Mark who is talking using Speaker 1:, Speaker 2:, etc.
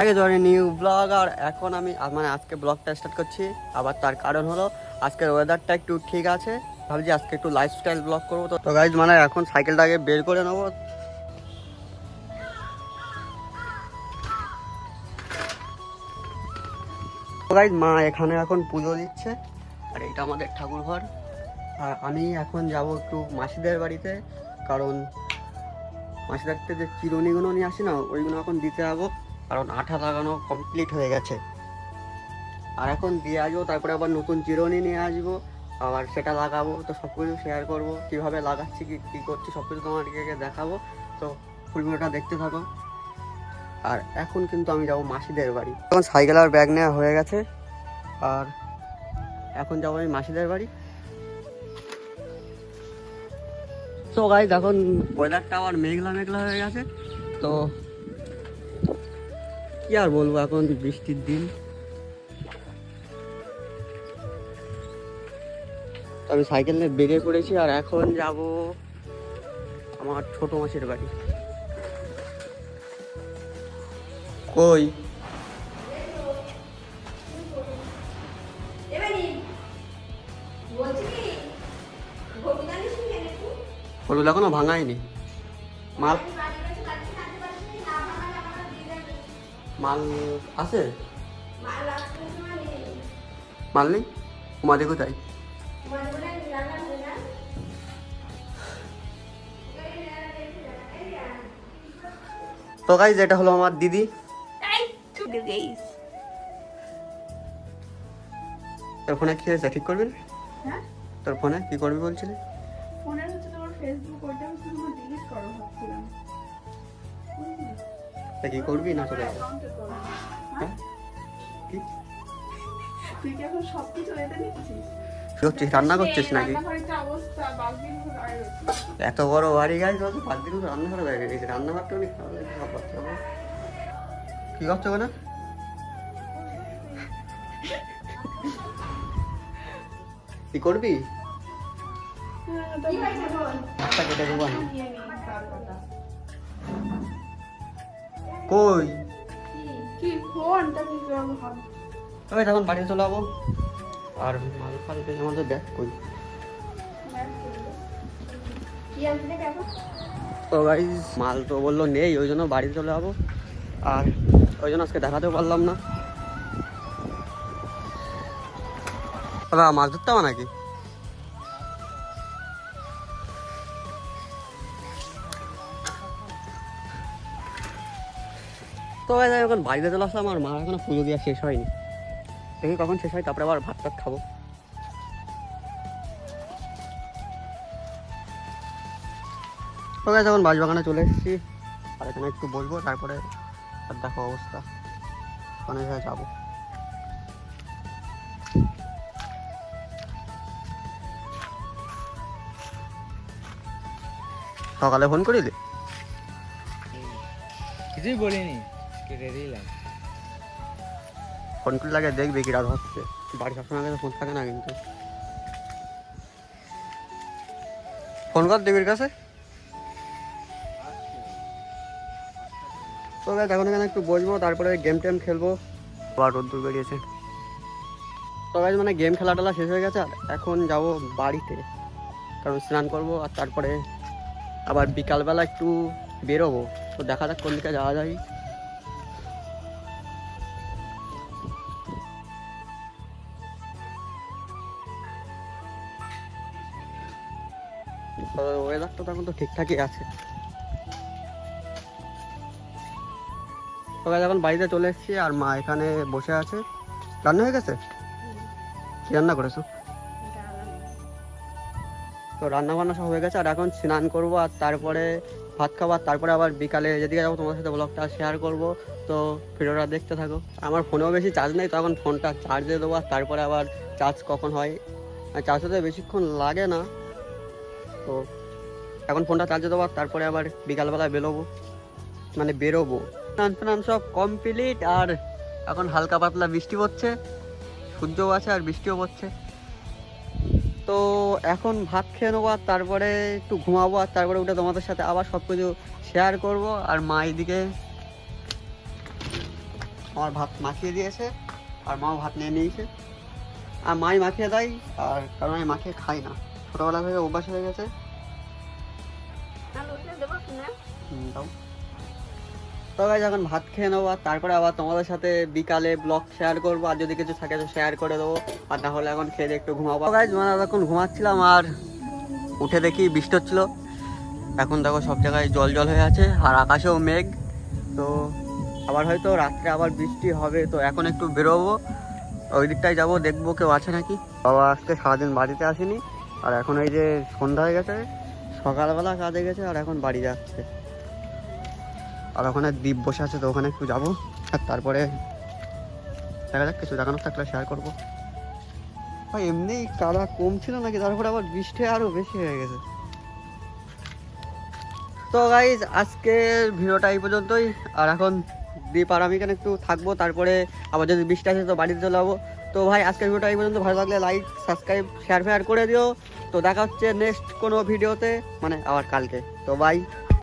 Speaker 1: আগে ধরে new blog. আর এখন আমি মানে আজকে ব্লগটা স্টার্ট করছি। আবার তার কারণ হলো আজকের ওয়েদারটা একটু ঠিক আছে, ভাবছি আজকে একটু লাইফস্টাইল ব্লগ করবো। তো গাইজ মানে এখন সাইকেলটাকে বের করে নেবো। তো গাইজ মা এখানে এখন পুজো দিচ্ছে, আর এটা আমাদের ঠাকুর ঘর। আর আমি এখন যাব একটু মাসিদের বাড়িতে, কারণ মাসিদের বাড়িতে যে চিরুনিগুলো নিয়ে আসি না, ওইগুলো এখন দিতে যাবো, কারণ আঠা লাগানো কমপ্লিট হয়ে গেছে। আর এখন দিয়ে আসবো, তারপরে আবার নতুন চিরুনি নিয়ে আসবো, আবার সেটা লাগাবো। তো সব কিছু শেয়ার করবো, কীভাবে লাগাচ্ছি কী করছি সব কিছু তোমাদেরকে দেখাবো। তো ফুল ভিডিওটা দেখতে থাকো। আর এখন কিন্তু আমি যাবো মাসিদের বাড়ি। এখন সাইকেল আর ব্যাগ নেওয়া হয়ে গেছে, আর এখন যাবো আমি মাসিদের বাড়ি। তো গাইজ এখন ওয়েদারটা আবার মেঘলা মেঘলা হয়ে গেছে। তো কি আর বলবো, এখন বৃষ্টির দিন। আমি সাইকেল নিয়ে বেরিয়ে পড়েছি, আর এখন যাব আমার ছোট মাসির বাড়ি। কই হলুদ এখনো ভাঙায়নি। মাল মাল আছে, মাল নেই। মাঝে কোথায়? তো গাইজ এটা হলো আমার দিদি। তোর ফোনে কি হয়েছে, ঠিক করবি?
Speaker 2: হ্যাঁ,
Speaker 1: তোর ফোনে কি করবি বলছিলি?
Speaker 2: ফোনের হচ্ছে তোমার ফেসবুক, ওইটা হচ্ছে তোমার ডিলিট করো ভাবছিলাম।
Speaker 1: তা কি করবি না চলে যাবে?
Speaker 2: অ্যাকাউন্টে করো।
Speaker 1: হ্যাঁ? কি
Speaker 2: তুই কি এখন সবকিছু এতে নিচ্ছিস?
Speaker 1: কি করছিস, রান্না করছিস নাকি?
Speaker 2: রান্নাঘরের যে অবস্থা, বালতির মতো দাঁড়িয়ে রয়েছিস।
Speaker 1: এত বড় বাড়ি গাছ বলতো, 5 দিন রান্না করে বাইরে গেছে। রান্নাঘরটা অনেক খারাপ লাগে, সব করতে হবে। কি করছো না? কি করবি? আচ্ছা কেটে দেবো আমি। কই
Speaker 2: কি ফোনটা কি করবো ভাব?
Speaker 1: ওই তখন বাড়ি চলে যাবো। আর মাল ফাল পেয়ে আমাদের দেখ কই।
Speaker 2: কি আনতে দেখো?
Speaker 1: তো গাইস মাল তো বললো নেই, ওই জন্য বাড়ি চলে যাবো। আর ওই জন্য আজকে দেখাতেও পারলাম না। দাদা মাছ ধরতে হবে নাকি? তো গাইস আমি এখন বাড়িতে চলে আসলাম, আর মার এখনো পুজো দেওয়া শেষ হয়নি। দেখি কখন শেষ হয়, তারপরে আবার ভাত টাত খাবো। তো গাইস এখন বাঁশবাগানে চলে এসেছি, আর এখানে একটু বসবো, তারপরে আর দেখো অবস্থা ওখানে যাবো। সকালে ফোন করিলি?
Speaker 3: কিছুই বলিনি, কেটে দিলাম।
Speaker 1: ফোন করে লাগে দেখবি কি রাত হচ্ছে। বাড়ি সবসময় কাছে ফোন থাকে না, কিন্তু ফোন কর দেবীর কাছে। তো এখন এখানে একটু বসবো, তারপরে গেম টেম খেলবো। আবার রোদ্দুর বেরিয়েছে। তো গাইস মানে গেম খেলা টেলা শেষ হয়ে গেছে, আর এখন যাব বাড়িতে, কারণ স্নান করবো। আর তারপরে আবার বিকালবেলা একটু বেরোবো। তো দেখা যাক কোন দিকে যাওয়া যায়। তো ওয়েদারটা তখন তো ঠিকঠাকই আছে। তো গাইস এখন বাড়িতে চলে এসেছি, আর মা এখানে বসে আছে। রান্না হয়ে গেছে? কি রান্না করেছো? তো রান্না বান্না সব হয়ে গেছে, আর এখন স্নান করবো, আর তারপরে ভাত খাবো, আর তারপরে আবার বিকালে যেদিকে যাবো তোমার সাথে ব্লগটা শেয়ার করবো। তো ভিডিওটা দেখতে থাকো। আমার ফোনেও বেশি চার্জ নেই, তো এখন ফোনটা চার্জে দেবো, আর তারপরে আবার চার্জ কখন হয়। চার্জ হতে বেশিক্ষণ লাগে না। তো এখন ফোনটা চার্জে দেবো, আর তারপরে আবার বিকালবেলায় বেরোবো। স্নান টান সব কমপ্লিট, আর এখন হালকা পাতলা বৃষ্টি পড়ছে, সূর্যও আছে আর বৃষ্টিও পড়ছে। তো এখন ভাত খেয়ে নেবো, আর তারপরে একটু ঘুমাবো, আর তারপরে উঠে তোমাদের সাথে আবার সব কিছু শেয়ার করবো। আর মা এদিকে আমার ভাত মাখিয়ে দিয়েছে আর মাও ভাত নিয়ে নিয়েছে। আর মাই মাখিয়ে দেয়, আর কারণ আমি মাখিয়ে খাই না, ছোটোবেলা থেকে অভ্যাস হয়ে গেছে। দাও তো গাইজ এখন ভাত খেয়ে নেবো, আর তারপরে আবার তোমাদের সাথে বিকালে ব্লগ শেয়ার করবো, আর যদি কিছু থাকে তো শেয়ার করে দেবো, আর না হলে এখন খেয়ে দিয়ে একটু ঘুমাবো। গাইজ মানে এখন ঘুমাচ্ছিলাম আর উঠে দেখি বৃষ্টি হচ্ছিলো। এখন দেখো সব জায়গায় জল জল হয়ে আছে আর আকাশেও মেঘ। তো আবার হয়তো রাত্রে আবার বৃষ্টি হবে, তো এখন একটু বেরোবো, ওই দিকটায় যাবো, দেখবো কেউ আছে নাকি। বাবা আজকে সারাদিন বাড়িতে আসেনি, আর এখন এই যে সন্ধ্যা হয়ে গেছে, সকালবেলা কাজে গেছে আর এখন বাড়ি যাচ্ছে। আর ওখানে দ্বীপ বসে আছে, তো ওখানে একটু যাবো, আর তারপরে দেখা যাক কিছু দেখানোর থাকলে শেয়ার করবো। ভাই এমনি কাদা কম ছিল নাকি, তারপরে আবার বৃষ্টি আরও বেশি হয়ে গেছে। তো গাইজ আজকের ভিডিওটা এই পর্যন্তই, আর এখন দ্বীপ আর আমি এখানে একটু থাকবো, তারপরে আবার যদি বৃষ্টি আসে তো বাড়িতে চলে যাবো। তো ভাই আজকের ভিডিওটা এই পর্যন্ত, ভালো লাগলে লাইক সাবস্ক্রাইব শেয়ার ফেয়ার করে দিও। তো দেখা হচ্ছে নেক্সট কোনো ভিডিওতে, মানে আবার কালকে। তো বাই।